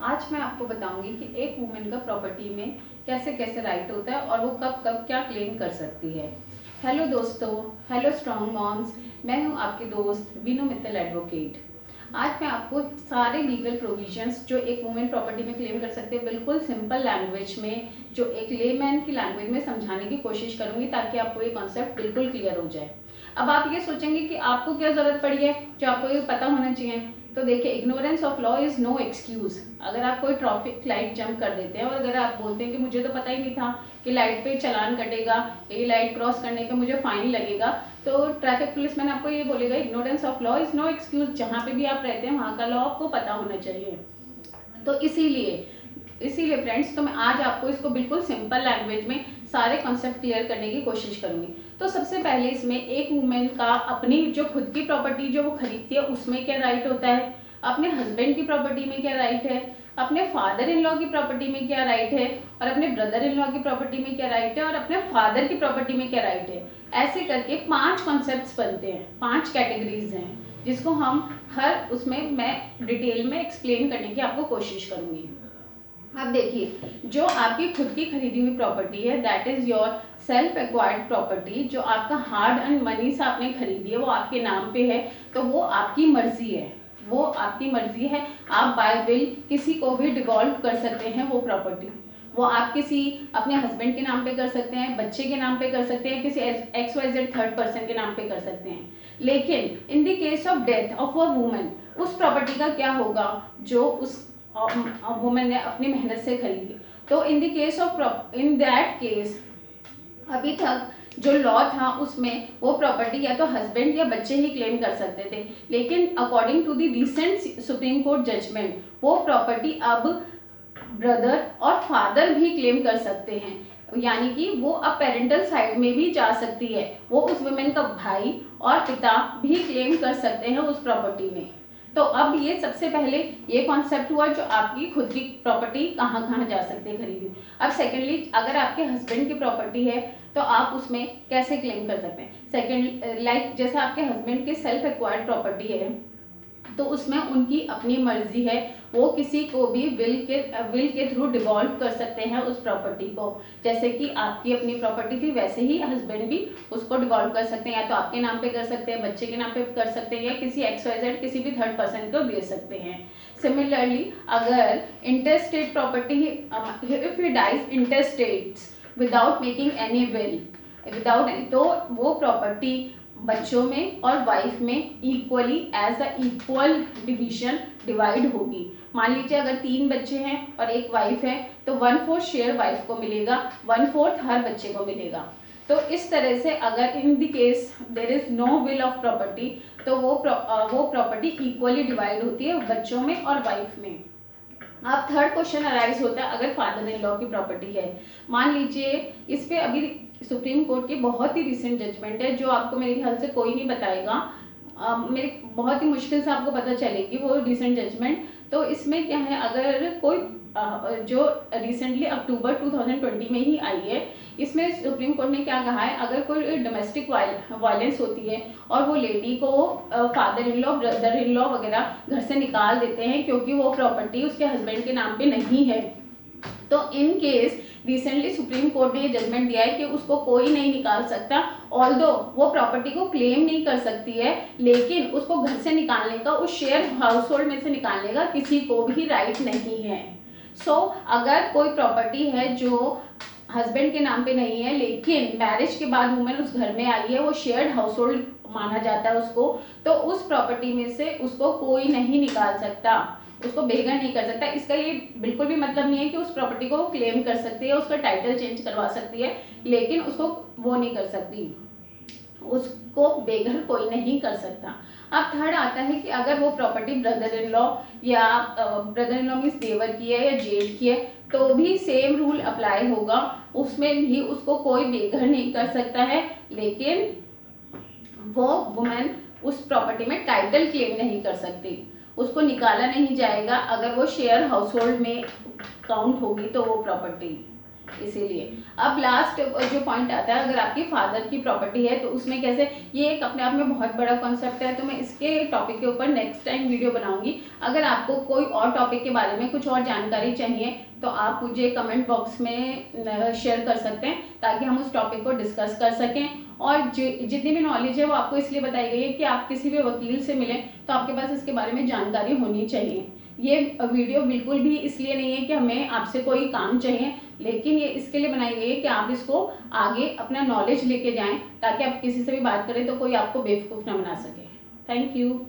आज मैं आपको बताऊंगी कि एक वुमेन का प्रॉपर्टी में कैसे कैसे राइट होता है और वो कब कब क्या क्लेम कर सकती है। हेलो दोस्तों, हेलो स्ट्रॉन्ग मॉम्स, मैं हूं आपकी दोस्त वीनू मित्तल एडवोकेट। आज मैं आपको सारे लीगल प्रोविजंस जो एक वुमेन प्रॉपर्टी में क्लेम कर सकते हैं बिल्कुल सिंपल लैंग्वेज में, जो एक लेमैन की लैंग्वेज में समझाने की कोशिश करूंगी ताकि आपको ये कॉन्सेप्ट बिल्कुल क्लियर हो जाए। अब आप ये सोचेंगे कि आपको क्या जरूरत पड़ी है, जो आपको ये पता होना चाहिए। तो देखिए, ignorance of law is no excuse. अगर आप कोई ट्रैफिक लाइट जंप कर देते हैं और अगर आप बोलते हैं कि मुझे तो पता ही नहीं था कि लाइट पे चालान कटेगा, ये लाइट क्रॉस करने पे मुझे फाइन लगेगा, तो ट्रैफिक पुलिस मैन आपको ये बोलेगा ignorance of law is no excuse. जहाँ पे भी आप रहते हैं वहाँ का लॉ आपको पता होना चाहिए। तो इसीलिए फ्रेंड्स, तो मैं आज आपको इसको बिल्कुल सिंपल लैंग्वेज में सारे कॉन्सेप्ट क्लियर करने की कोशिश करूंगी। तो सबसे पहले इसमें एक वुमेन का अपनी जो खुद की प्रॉपर्टी जो वो खरीदती है उसमें क्या राइट होता है, अपने हस्बैंड की प्रॉपर्टी में क्या राइट है, अपने फादर इन लॉ की प्रॉपर्टी में क्या राइट है, और अपने ब्रदर इन लॉ की प्रॉपर्टी में क्या राइट है, और अपने फादर की प्रॉपर्टी में क्या राइट है। ऐसे करके 5 कॉन्सेप्ट्स बनते हैं, 5 कैटेगरीज हैं, जिसको हम हर उसमें मैं डिटेल में एक्सप्लेन करने की आपको कोशिश करूंगी। अब देखिए, जो आपकी खुद की खरीदी हुई प्रॉपर्टी है that is your self acquired property, जो आपका हार्ड अर्न मनी से आपने खरीदी है, वो आपके नाम पे है, तो वो आपकी मर्जी है, वो आपकी मर्जी है। आप बाय विल किसी को भी डिवॉल्व कर सकते हैं वो प्रॉपर्टी। वो आप किसी अपने हस्बैंड के नाम पे कर सकते हैं, बच्चे के नाम पे कर सकते हैं, किसी XYZ थर्ड पर्सन के नाम पे कर सकते हैं। लेकिन इन the case of death of a woman, उस प्रॉपर्टी का क्या होगा जो उस वुमेन ने अपनी मेहनत से खरीदी। तो इन दैट केस अभी तक जो लॉ था उसमें वो प्रॉपर्टी या तो हस्बैंड या बच्चे ही क्लेम कर सकते थे, लेकिन according to the recent supreme court judgement वो प्रॉपर्टी अब ब्रदर और फादर भी क्लेम कर सकते हैं। यानी कि वो अब पेरेंटल साइड में भी जा सकती है, वो उस वुमेन का भाई और पिता भी क्लेम कर सकते हैं उस प्रॉपर्टी में। तो अब ये सबसे पहले ये कॉन्सेप्ट हुआ जो आपकी खुद की प्रॉपर्टी कहाँ कहाँ जा सकती है खरीदी। अब सेकेंडली, अगर आपके हस्बैंड की प्रॉपर्टी है तो आप उसमें कैसे क्लेम कर सकते हैं। सेकेंड, लाइक जैसे आपके हस्बैंड की सेल्फ एक्वायर्ड प्रॉपर्टी है तो उसमें उनकी अपनी मर्जी है, वो किसी को भी विल के थ्रू डिवॉल्व कर सकते हैं उस प्रॉपर्टी को। जैसे कि आपकी अपनी प्रॉपर्टी थी वैसे ही हस्बैंड भी उसको डिवॉल्व कर सकते हैं, या तो आपके नाम पे कर सकते हैं, बच्चे के नाम पे कर सकते हैं, या किसी XYZ किसी भी थर्ड पर्सन को दे सकते हैं। सिमिलरली, अगर intestate property, if he dies intestates without making any will, तो वो प्रॉपर्टी बच्चों में और वाइफ में equally as a equal division divide होगी। मान लीजिए अगर 3 बच्चे हैं और एक वाइफ है तो 1/4 शेयर वाइफ को मिलेगा, 1/4 हर बच्चे को मिलेगा। तो इस तरह से अगर in the case there is no will of property तो वो प्रॉपर्टी इक्वली डिवाइड होती है बच्चों में और वाइफ में। अब थर्ड क्वेश्चन अराइज होता है, अगर फादर इन लॉ की प्रॉपर्टी है, मान लीजिए इस पे अभी सुप्रीम कोर्ट की बहुत ही रिसेंट जजमेंट है जो आपको मेरे ख्याल से कोई नहीं बताएगा, मेरे बहुत ही मुश्किल से आपको पता चलेगी वो रिसेंट जजमेंट। तो इसमें क्या है, अगर कोई जो रिसेंटली अक्टूबर 2020 में ही आई है, इसमें सुप्रीम कोर्ट ने क्या कहा है, अगर कोई डोमेस्टिक वायलेंस होती है और वो लेडी को father in law, brother in law वगैरह घर से निकाल देते हैं क्योंकि वो प्रॉपर्टी उसके हस्बैंड के नाम पे नहीं है, तो in case recently supreme court ने ये जजमेंट दिया है कि उसको कोई नहीं निकाल सकता। ऑल्दो वो प्रॉपर्टी को क्लेम नहीं कर सकती है, लेकिन उसको घर से निकालने का, उस शेयर हाउस होल्ड में से निकालने का किसी को भी राइट नहीं है। सो अगर कोई प्रॉपर्टी है जो हस्बैंड के नाम पे नहीं है लेकिन मैरिज के बाद वुमेन उस घर में आई है, वो शेयर्ड हाउस होल्ड माना जाता है उसको, तो उस प्रॉपर्टी में से उसको कोई नहीं निकाल सकता, उसको बेघर नहीं कर सकता। इसका ये बिल्कुल भी मतलब नहीं है कि उस प्रॉपर्टी को क्लेम कर सकती है, उसका टाइटल चेंज करवा सकती है, लेकिन उसको वो नहीं कर सकती, उसको बेघर कोई नहीं कर सकता। अब थर्ड आता है कि अगर वो प्रॉपर्टी ब्रदर इन लॉ या ब्रदर इन लॉ मीन्स देवर की है या जेठ की है तो भी सेम रूल अप्लाई होगा, उसमें भी उसको कोई बेघर नहीं कर सकता है, लेकिन वो वुमेन उस प्रॉपर्टी में टाइटल क्लेम नहीं कर सकती, उसको निकाला नहीं जाएगा अगर वो शेयर हाउस होल्ड में काउंट होगी तो वो प्रॉपर्टी। इसीलिए अब लास्ट जो पॉइंट आता है, अगर आपकी फादर की प्रॉपर्टी है तो उसमें कैसे, ये एक अपने आप में बहुत बड़ा कॉन्सेप्ट है, तो मैं इसके टॉपिक के ऊपर नेक्स्ट टाइम वीडियो बनाऊंगी। अगर आपको कोई और टॉपिक के बारे में कुछ और जानकारी चाहिए तो आप मुझे कमेंट बॉक्स में शेयर कर सकते हैं, ताकि हम उस टॉपिक को डिस्कस कर सकें। और जितनी भी नॉलेज है वो आपको इसलिए बताई गई है कि आप किसी भी वकील से मिलें तो आपके पास इसके बारे में जानकारी होनी चाहिए। ये वीडियो बिल्कुल भी इसलिए नहीं है कि हमें आपसे कोई काम चाहिए, लेकिन ये इसके लिए बनाई गई है कि आप इसको आगे अपना नॉलेज लेके जाएं, ताकि आप किसी से भी बात करें तो कोई आपको बेवकूफ़ ना बना सके। Thank you.